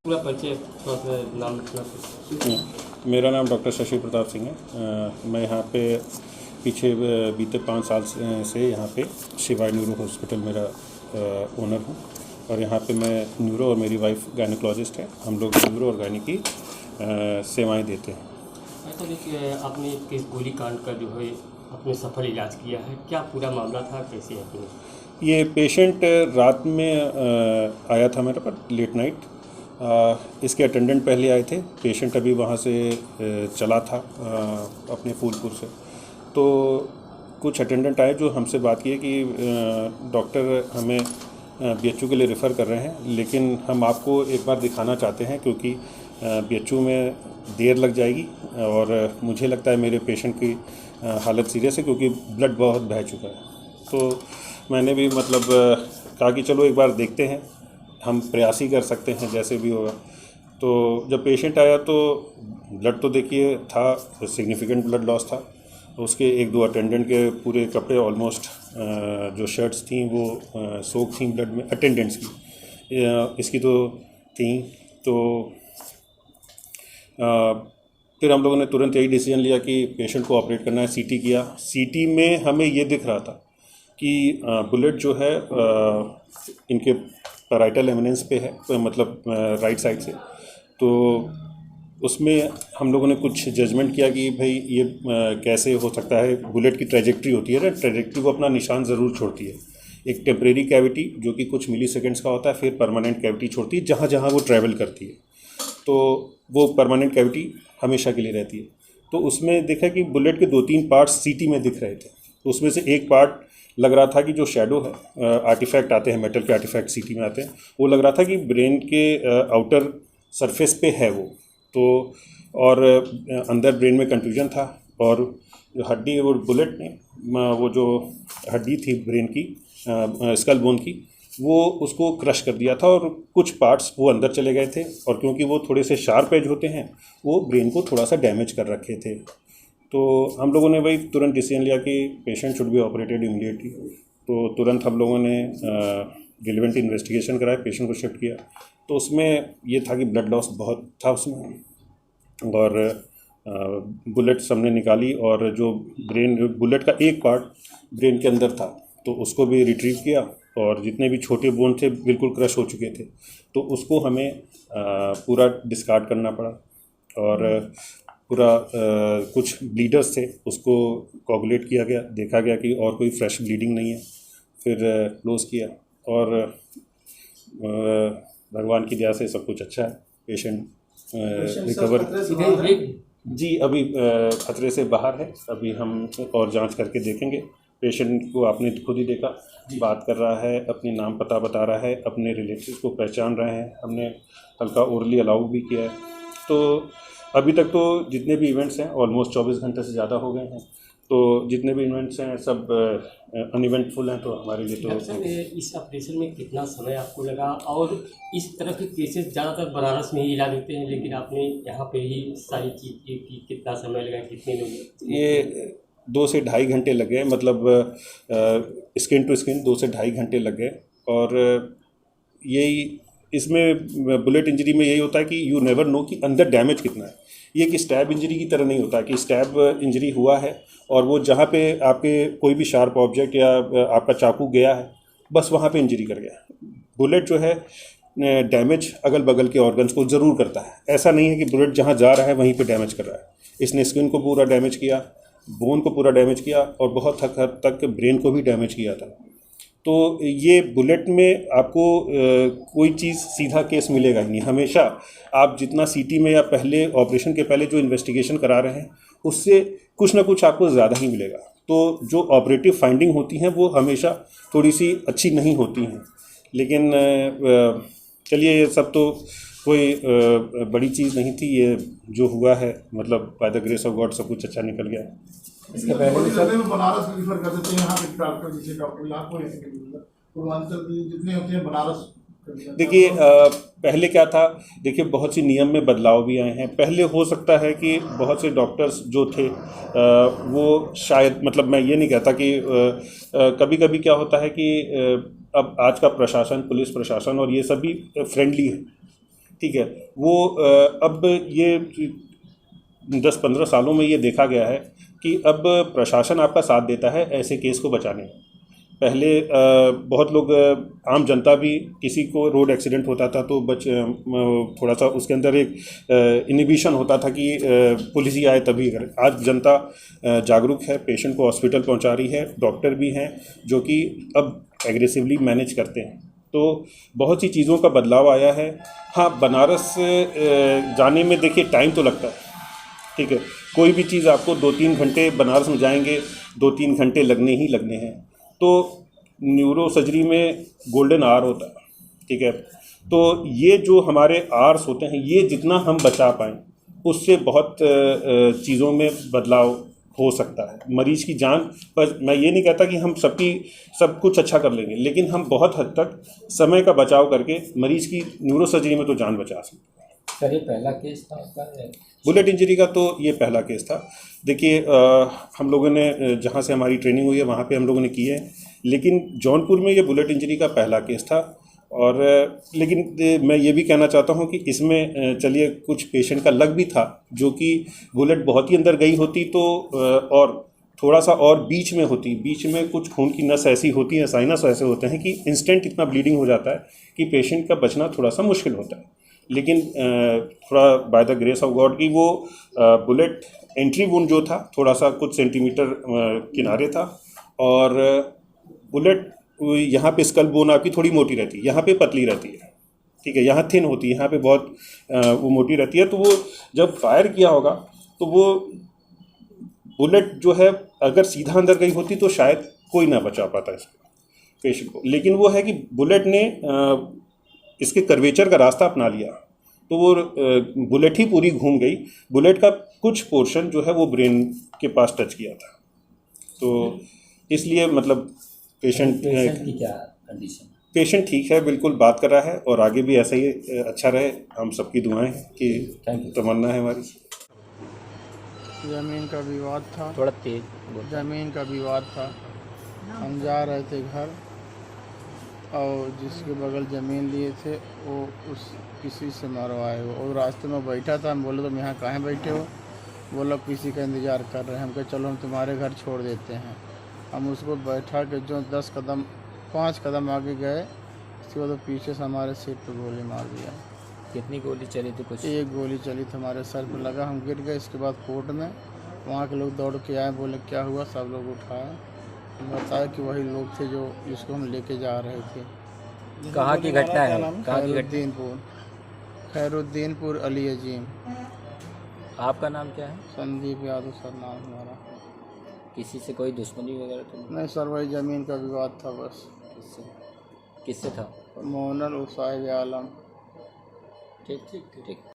पूरा परिचय थोड़ा सा नाम लिखना। मेरा नाम डॉक्टर शशि प्रताप सिंह है। मैं यहाँ पे पीछे बीते 5 साल से यहाँ पे शिवाय न्यूरो हॉस्पिटल मेरा ओनर हूँ और यहाँ पे मैं न्यूरो और मेरी वाइफ गायनिकोलॉजिस्ट है। हम लोग न्यूरो और गायनी की सेवाएं देते हैं। ऐसा देखिए, आपने किस गोली कांड का जो है आपने सफल इलाज किया है, क्या पूरा मामला था, कैसे है? ये पेशेंट रात में आया था मेरे पर लेट नाइट। इसके अटेंडेंट पहले आए थे। पेशेंट अभी वहाँ से चला था अपने फूलपुर से। तो कुछ अटेंडेंट आए जो हमसे बात किए कि डॉक्टर हमें बीएचयू के लिए रेफ़र कर रहे हैं, लेकिन हम आपको एक बार दिखाना चाहते हैं क्योंकि बीएचयू में देर लग जाएगी और मुझे लगता है मेरे पेशेंट की हालत सीरियस है क्योंकि ब्लड बहुत बह चुका है। तो मैंने भी मतलब कहा कि चलो एक बार देखते हैं, हम प्रयास ही कर सकते हैं जैसे भी होगा। तो जब पेशेंट आया तो ब्लड तो देखिए था, सिग्निफिकेंट ब्लड लॉस था। उसके 1-2 अटेंडेंट के पूरे कपड़े ऑलमोस्ट जो शर्ट्स थी वो सोक थी ब्लड में, अटेंडेंट्स की, इसकी तो थी। तो फिर हम लोगों ने तुरंत यही डिसीजन लिया कि पेशेंट को ऑपरेट करना है। सीटी किया। सीटी में हमें ये दिख रहा था कि बुलेट जो है इनके पैराइटल एमिनेंस पे है, मतलब राइट साइड से। तो उसमें हम लोगों ने कुछ जजमेंट किया कि भाई ये कैसे हो सकता है। बुलेट की ट्रेजेक्ट्री होती है ना, ट्रेजेक्ट्री वो अपना निशान ज़रूर छोड़ती है। एक टेम्परेरी कैविटी जो कि कुछ मिली सेकेंड्स का होता है, फिर परमानेंट कैविटी छोड़ती है जहाँ जहाँ वो ट्रैवल करती है। तो वो परमानेंट कैविटी हमेशा के लिए रहती है। तो उसमें देखा कि बुलेट के 2-3 पार्ट्स सीटी में दिख रहे थे। तो उसमें से एक पार्ट लग रहा था कि जो शैडो है, आर्टिफैक्ट आते हैं, मेटल के आर्टिफैक्ट सीटी में आते हैं, वो लग रहा था कि ब्रेन के आउटर सरफेस पे है वो। तो और अंदर ब्रेन में कंफ्यूजन था और जो हड्डी वो बुलेट ने वो जो हड्डी थी ब्रेन की, स्कल बोन की, वो उसको क्रश कर दिया था और कुछ पार्ट्स वो अंदर चले गए थे। और क्योंकि वो थोड़े से शार्प एज होते हैं, वो ब्रेन को थोड़ा सा डैमेज कर रखे थे। तो हम लोगों ने वही तुरंत डिसीजन लिया कि patient should be operated immediately. तो तुरंत हम लोगों ने रिलेवेंट इन्वेस्टिगेशन कराया, पेशेंट को शिफ्ट किया। तो उसमें ये था कि ब्लड लॉस बहुत था उसमें और बुलेट्स हमने निकाली और जो बुलेट का एक पार्ट ब्रेन के अंदर था तो उसको भी रिट्रीव किया और जितने भी छोटे बोन थे बिल्कुल क्रश हो चुके थे, तो उसको हमें पूरा डिस्कार्ड करना पड़ा। और पूरा कुछ ब्लीडर्स थे उसको कोगुलेट किया गया, देखा गया कि और कोई फ्रेश ब्लीडिंग नहीं है, फिर क्लोज किया और भगवान की दया से सब कुछ अच्छा है। पेशेंट रिकवर जी अभी खतरे से बाहर है। अभी हम और जांच करके देखेंगे। पेशेंट को आपने खुद ही देखा, बात कर रहा है, अपने नाम पता बता रहा है, अपने रिलेटिव्स को पहचान रहे हैं। हमने हल्का ओरली अलाउ भी किया है। तो अभी तक तो जितने भी इवेंट्स हैं ऑलमोस्ट 24 घंटे से ज़्यादा हो गए हैं। तो जितने भी इवेंट्स हैं सब अनइवेंटफुल हैं। तो हमारे लिए तो इस ऑपरेशन में कितना समय आपको लगा? और इस तरह के केसेस ज़्यादातर बनारस में ही इलाज होते हैं, लेकिन आपने यहाँ पे ही सारी चीज़ की, कितना समय लगा, कितने लोग? ये 2 से ढाई घंटे लग गए, मतलब स्किन टू स्किन 2 से ढाई घंटे लग गए। और यही इसमें बुलेट इंजरी में यही होता है कि यू नेवर नो कि अंदर डैमेज कितना है। ये कि स्टैब इंजरी की तरह नहीं होता कि स्टैब इंजरी हुआ है और वो जहाँ पे आपके कोई भी शार्प ऑब्जेक्ट या आपका चाकू गया है बस वहाँ पे इंजरी कर गया। बुलेट जो है डैमेज अगल बगल के ऑर्गन्स को ज़रूर करता है। ऐसा नहीं है कि बुलेट जहाँ जा रहा है वहीं पे डैमेज कर रहा है। इसने स्किन को पूरा डैमेज किया, बोन को पूरा डैमेज किया और बहुत हद तक ब्रेन को भी डैमेज किया था। तो ये बुलेट में आपको कोई चीज़ सीधा केस मिलेगा ही नहीं। हमेशा आप जितना सीटी में या पहले ऑपरेशन के पहले जो इन्वेस्टिगेशन करा रहे हैं उससे कुछ ना कुछ आपको ज़्यादा ही मिलेगा। तो जो ऑपरेटिव फाइंडिंग होती हैं वो हमेशा थोड़ी सी अच्छी नहीं होती हैं। लेकिन चलिए ये सब तो कोई बड़ी चीज़ नहीं थी। ये जो हुआ है मतलब by the grace of God सब कुछ अच्छा निकल गया। इसके पहले सर बनारस रिफर कर देते हैं, यहाँ पे डॉक्टर जिसे डॉक्टर यहाँ को पूर्वांचल जितने होते हैं बनारस। देखिए पहले क्या था, देखिए बहुत सी नियम में बदलाव भी आए हैं। पहले हो सकता है कि बहुत से डॉक्टर्स जो थे वो शायद, मतलब मैं ये नहीं कहता कि कभी कभी क्या होता है कि अब आज का प्रशासन, पुलिस प्रशासन और ये सभी फ्रेंडली है। ठीक है, वो अब ये 10-15 सालों में ये देखा गया है कि अब प्रशासन आपका साथ देता है ऐसे केस को बचाने में। पहले बहुत लोग आम जनता भी, किसी को रोड एक्सीडेंट होता था तो थोड़ा सा उसके अंदर एक इनिबिशन होता था कि पुलिस ही आए तभी करे। आज जनता जागरूक है, पेशेंट को हॉस्पिटल पहुंचा रही है, डॉक्टर भी हैं जो कि अब एग्रेसिवली मैनेज करते हैं। तो बहुत सी चीज़ों का बदलाव आया है। हाँ, बनारस जाने में देखिए टाइम तो लगता है, ठीक है, कोई भी चीज़ आपको 2-3 घंटे, बनारस में जाएंगे 2-3 घंटे लगने ही लगने हैं। तो न्यूरो सर्जरी में गोल्डन आवर होता है, ठीक है, तो ये जो हमारे आवर्स होते हैं, ये जितना हम बचा पाएँ उससे बहुत चीज़ों में बदलाव हो सकता है। मरीज़ की जान पर मैं ये नहीं कहता कि हम सब कुछ अच्छा कर लेंगे, लेकिन हम बहुत हद तक समय का बचाव करके मरीज़ की न्यूरो सर्जरी में तो जान बचा सकते हैं। सर ये पहला केस था आपका? बुलेट इंजरी का तो ये पहला केस था। देखिए हम लोगों ने जहाँ से हमारी ट्रेनिंग हुई है वहाँ पे हम लोगों ने की है, लेकिन जौनपुर में ये बुलेट इंजरी का पहला केस था। और लेकिन मैं ये भी कहना चाहता हूँ कि इसमें चलिए कुछ पेशेंट का लक भी था, जो कि बुलेट बहुत ही अंदर गई होती तो और थोड़ा सा और बीच में कुछ खून की नस ऐसी होती हैं, साइनस ऐसे होते हैं कि इंस्टेंट इतना ब्लीडिंग हो जाता है कि पेशेंट का बचना थोड़ा सा मुश्किल होता है। लेकिन थोड़ा by the grace of God की वो बुलेट एंट्री वुंड जो था थोड़ा सा कुछ सेंटीमीटर किनारे था, और बुलेट यहाँ पे स्कल बोन आपकी थोड़ी मोटी रहती है, यहाँ पे पतली रहती है, ठीक है, यहाँ थिन होती है, यहाँ पे बहुत वो मोटी रहती है। तो वो जब फायर किया होगा तो वो बुलेट जो है अगर सीधा अंदर गई होती तो शायद कोई ना बचा पाता इसको, पेशेंट को। लेकिन वो है कि बुलेट ने इसके कर्वेचर का रास्ता अपना लिया, तो वो बुलेट ही पूरी घूम गई। बुलेट का कुछ पोर्शन जो है वो ब्रेन के पास टच किया था, तो इसलिए मतलब पेशेंट की क्या कंडीशन? पेशेंट ठीक है, बिल्कुल बात कर रहा है, और आगे भी ऐसा ही अच्छा रहे, हम सबकी दुआएं हैं कि तमन्ना है हमारी। ज़मीन का विवाद था, थोड़ा तेज। ज़मीन का विवाद था। हम जा रहे थे घर, और जिसके बगल ज़मीन लिए थे वो उस किसी से मरवाए हो, और रास्ते में बैठा था। हम बोले तुम यहाँ काहे बैठे हो? बोला किसी का इंतज़ार कर रहे हैं। हम कहे चलो हम तुम्हारे घर छोड़ देते हैं। हम उसको बैठा के जो 5 कदम आगे गए, उसके बाद पीछे से हमारे सिर पे गोली मार दिया। कितनी गोली चली थी? कुछ? एक गोली चली थी, हमारे सर पे लगा, हम गिर गए। इसके बाद कोर्ट में वहाँ के लोग दौड़ के आए, बोले क्या हुआ? सब लोग उठाए, बताया कि वही लोग थे जो जिसको हम लेके जा रहे थे। कहाँ की घटना है? खैरुद्दीनपुर अली अजीम। आपका नाम क्या है? संदीप यादव सर नाम हमारा। किसी से कोई दुश्मनी वगैरह तो नहीं सर, वही ज़मीन का विवाद था बस। किससे था? मोहनल साहिब आलम। ठीक।